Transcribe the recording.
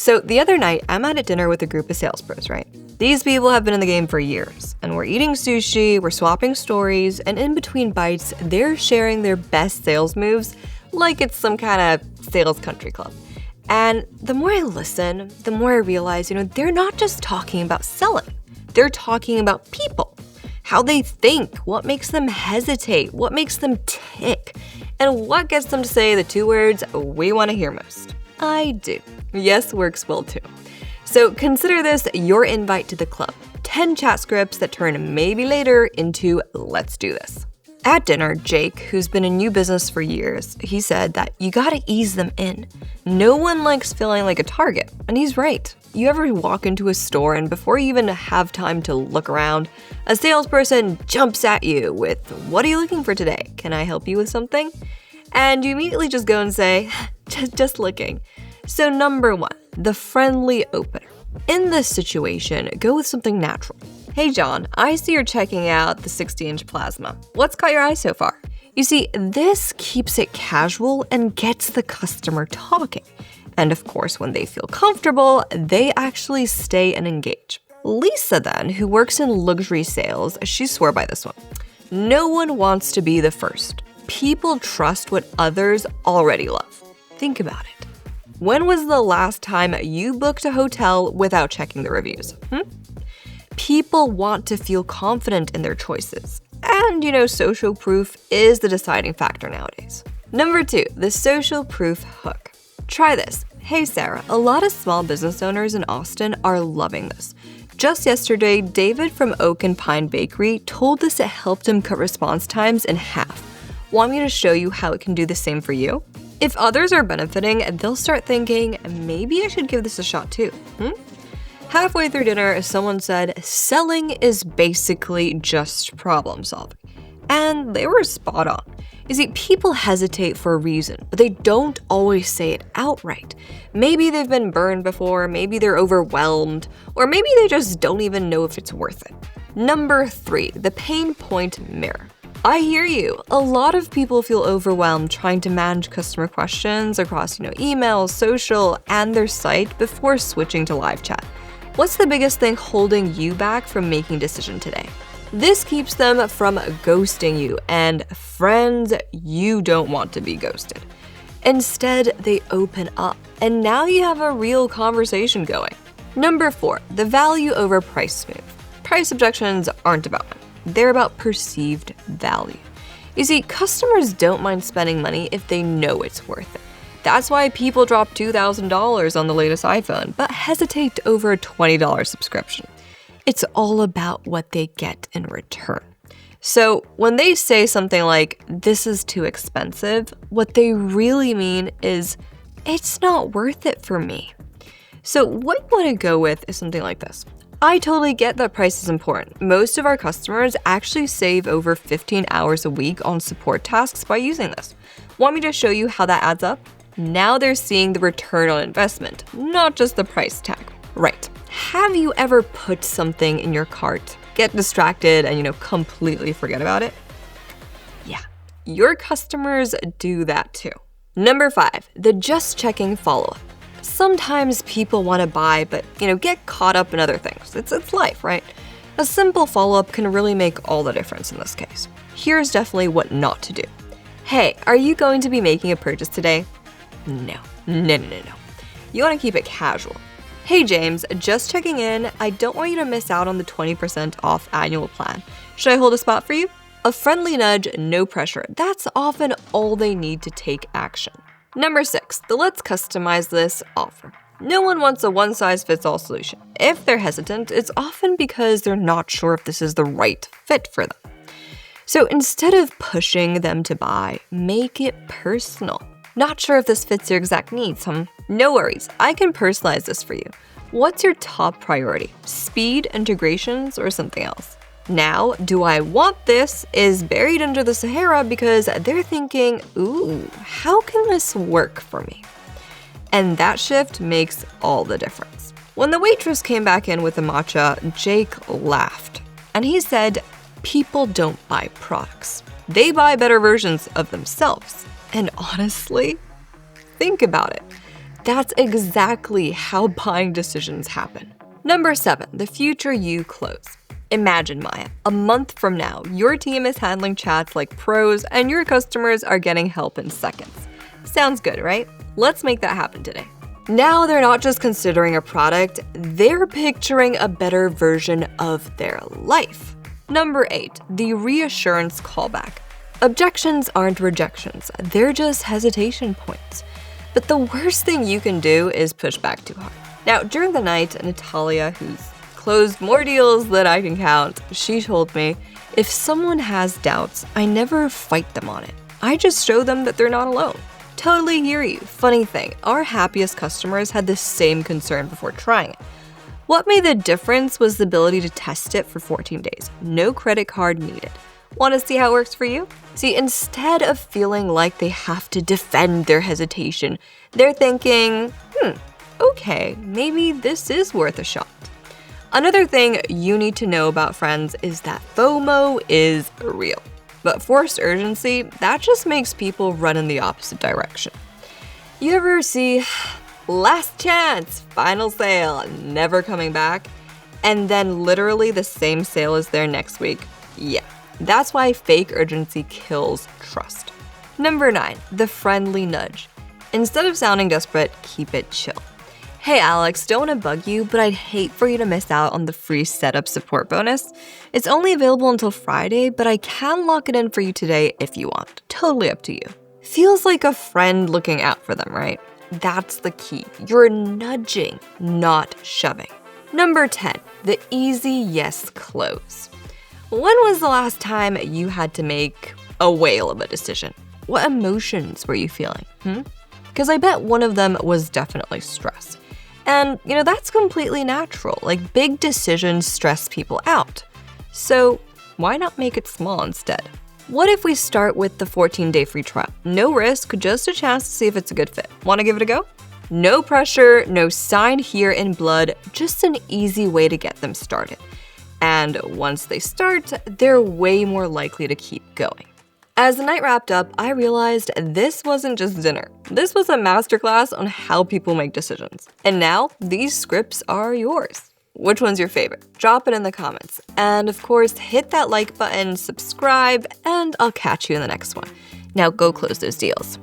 So the other night, I'm at a dinner with a group of sales pros, right? These people have been in the game for years, and we're eating sushi, we're swapping stories, and in between bites, they're sharing their best sales moves like it's some kind of sales country club. And the more I listen, the more I realize, they're not just talking about selling. They're talking about people, how they think, what makes them hesitate, what makes them tick, and what gets them to say the two words we want to hear most. I do. Yes works well too. So consider this your invite to the club. 10 chat scripts that turn maybe later into let's do this. At dinner, Jake, who's been in new business for years, he said that you gotta ease them in. No one likes feeling like a target, and he's right. You ever walk into a store and before you even have time to look around, a salesperson jumps at you with, "What are you looking for today? Can I help you with something?" And you immediately just go and say, just looking. So number 1, the friendly opener. In this situation, go with something natural. "Hey John, I see you're checking out the 60-inch plasma. What's caught your eye so far?" You see, this keeps it casual and gets the customer talking. And of course, when they feel comfortable, they actually stay and engage. Lisa then, who works in luxury sales, she swore by this one. No one wants to be the first. People trust what others already love. Think about it. When was the last time you booked a hotel without checking the reviews? People want to feel confident in their choices. And, social proof is the deciding factor nowadays. Number 2, the social proof hook. Try this. "Hey Sarah, a lot of small business owners in Austin are loving this. Just yesterday, David from Oak and Pine Bakery told us it helped him cut response times in half. Want me to show you how it can do the same for you?" If others are benefiting, they'll start thinking, maybe I should give this a shot too. Halfway through dinner, someone said, selling is basically just problem solving. And they were spot on. You see, people hesitate for a reason, but they don't always say it outright. Maybe they've been burned before, maybe they're overwhelmed, or maybe they just don't even know if it's worth it. Number 3, the pain point mirror. I hear you. A lot of people feel overwhelmed trying to manage customer questions across, email, social, and their site before switching to live chat. What's the biggest thing holding you back from making a decision today? This keeps them from ghosting you, and friends, you don't want to be ghosted. Instead, they open up, and now you have a real conversation going. Number 4, the value over price move. Price objections aren't about money. They're about perceived value. You see, customers don't mind spending money if they know it's worth it. That's why people drop $2,000 on the latest iPhone, but hesitate over a $20 subscription. It's all about what they get in return. So when they say something like, "This is too expensive," what they really mean is, "It's not worth it for me." So what you want to go with is something like this. "I totally get that price is important. Most of our customers actually save over 15 hours a week on support tasks by using this. Want me to show you how that adds up?" Now they're seeing the return on investment, not just the price tag. Right. Have you ever put something in your cart, get distracted, and completely forget about it? Yeah, your customers do that too. Number 5, the just checking follow-up. Sometimes people want to buy, but, get caught up in other things. It's life, right? A simple follow-up can really make all the difference in this case. Here's definitely what not to do. "Hey, are you going to be making a purchase today?" No. You want to keep it casual. "Hey James, just checking in. I don't want you to miss out on the 20% off annual plan. Should I hold a spot for you?" A friendly nudge, no pressure. That's often all they need to take action. Number 6, the let's customize this offer. No one wants a one-size-fits-all solution. If they're hesitant, it's often because they're not sure if this is the right fit for them. So instead of pushing them to buy, make it personal. "Not sure if this fits your exact needs, No worries, I can personalize this for you. What's your top priority? Speed, integrations, or something else?" Now, "do I want this" is buried under the Sahara because they're thinking, "Ooh, how can this work for me?" And that shift makes all the difference. When the waitress came back in with the matcha, Jake laughed. And he said, "People don't buy products. They buy better versions of themselves." And honestly, think about it. That's exactly how buying decisions happen. Number 7, the future you close. Imagine, Maya, a month from now, your team is handling chats like pros and your customers are getting help in seconds. Sounds good, right? Let's make that happen today. Now they're not just considering a product, they're picturing a better version of their life. Number 8, the reassurance callback. Objections aren't rejections, they're just hesitation points. But the worst thing you can do is push back too hard. Now, during the night, Natalia, who's closed more deals than I can count, she told me, if someone has doubts, I never fight them on it. I just show them that they're not alone. Totally hear you. Funny thing, our happiest customers had the same concern before trying it. What made the difference was the ability to test it for 14 days. No credit card needed. Want to see how it works for you? See, instead of feeling like they have to defend their hesitation, they're thinking, okay, maybe this is worth a shot. Another thing you need to know about friends is that FOMO is real. But forced urgency, that just makes people run in the opposite direction. You ever see last chance, final sale, never coming back, and then literally the same sale is there next week? Yeah, that's why fake urgency kills trust. Number 9, the friendly nudge. Instead of sounding desperate, keep it chill. Hey Alex, don't want to bug you, but I'd hate for you to miss out on the free setup support bonus. It's only available until Friday, but I can lock it in for you today if you want. Totally up to you. Feels like a friend looking out for them, right? That's the key. You're nudging, not shoving. Number 10, the easy yes close. When was the last time you had to make a whale of a decision? What emotions were you feeling? Because I bet one of them was definitely stress. And, that's completely natural. Like, big decisions stress people out. So why not make it small instead? What if we start with the 14-day free trial? No risk, just a chance to see if it's a good fit. Want to give it a go? No pressure, no sign here in blood, just an easy way to get them started. And once they start, they're way more likely to keep going. As the night wrapped up, I realized this wasn't just dinner. This was a masterclass on how people make decisions. And now, these scripts are yours. Which one's your favorite? Drop it in the comments. And of course, hit that like button, subscribe, and I'll catch you in the next one. Now go close those deals.